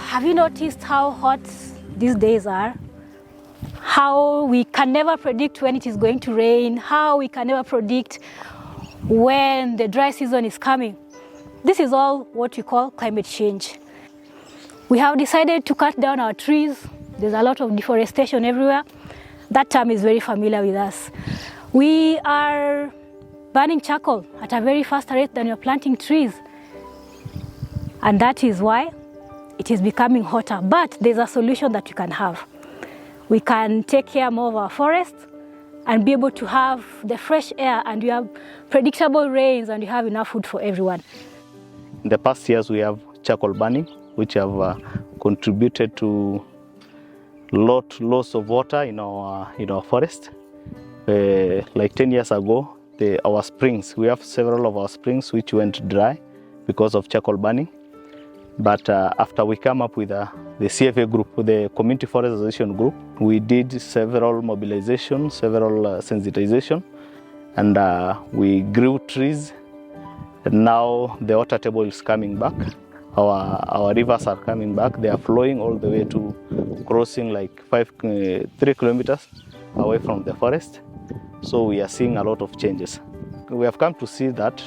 Have you noticed how hot these days are? How we can never predict when it is going to rain, how we can never predict when the dry season is coming. This is all what we call climate change. We have decided to cut down our trees. There's a lot of deforestation everywhere. That term is very familiar with us. We are burning charcoal at a very faster rate than we're planting trees. And that is why it is becoming hotter. But there's a solution that we can have. We can take care more of our forests and be able to have the fresh air, and we have predictable rains, and we have enough food for everyone. In the past years, we have charcoal burning, which have contributed to loss of water in our forest. Like 10 years ago, our springs, we have several of our springs which went dry because of charcoal burning. But after we come up with the CFA group, the Community Forest Association group, we did several mobilization, several sensitization, and we grew trees. And now the water table is coming back. Our rivers are coming back. They are flowing all the way to crossing like 3 kilometers away from the forest. So we are seeing a lot of changes. We have come to see that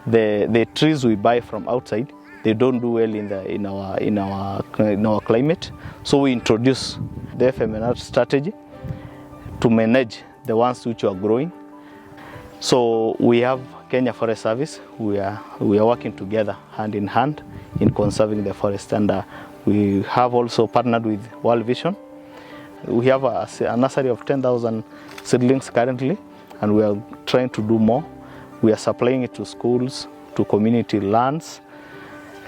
the trees we buy from outside, they don't do well in our climate. So we introduce the FMNR strategy to manage the ones which are growing. So we have Kenya Forest Service. We are working together hand in hand in conserving the forest, and we have also partnered with World Vision. We have a nursery of 10,000 seedlings currently, and we are trying to do more. We are supplying it to schools, to community lands,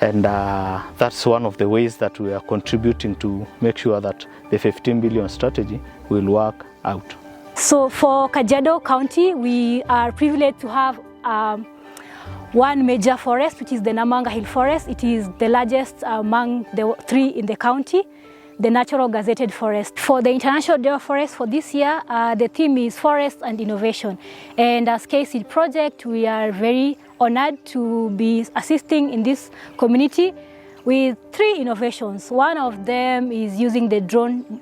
and that's one of the ways that we are contributing to make sure that the 15 billion strategy will work out. So for Kajiado County, we are privileged to have one major forest, which is the Namanga Hill Forest. It is the largest among the 3 in the county, the natural gazetted forest. For the International Day of Forest for this year, the theme is Forest and Innovation. And as KSEED project, we are very honored to be assisting in this community with 3 innovations. One of them is using the drone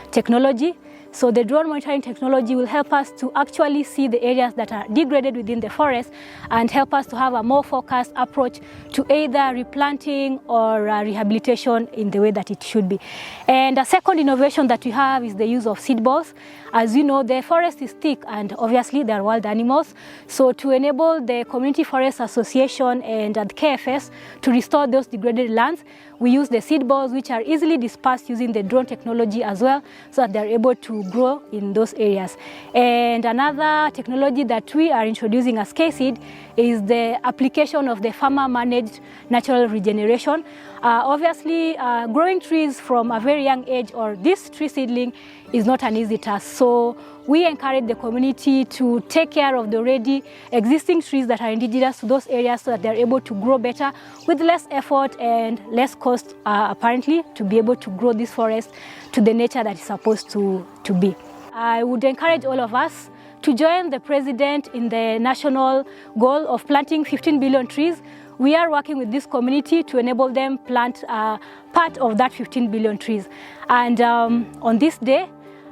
technology. So the drone monitoring technology will help us to actually see the areas that are degraded within the forest and help us to have a more focused approach to either replanting or rehabilitation in the way that it should be. And a second innovation that we have is the use of seed balls. As you know, the forest is thick and obviously there are wild animals. So to enable the Community Forest Association and the KFS to restore those degraded lands, we use the seed balls, which are easily dispersed using the drone technology as well, so that they're able to grow in those areas. And another technology that we are introducing as KSEED is the application of the farmer-managed natural regeneration. Obviously, growing trees from a very young age, or this tree seedling, is not an easy task. So we encourage the community to take care of the already existing trees that are indigenous to those areas so that they're able to grow better with less effort and less cost, apparently, to be able to grow this forest to the nature that it's supposed to be. I would encourage all of us to join the President in the national goal of planting 15 billion trees. We are working with this community to enable them plant part of that 15 billion trees. And on this day,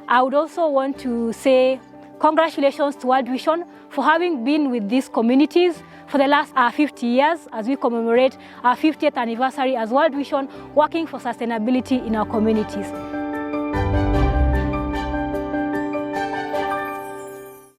I would also want to say congratulations to World Vision for having been with these communities for the last 50 years as we commemorate our 50th anniversary as World Vision, working for sustainability in our communities.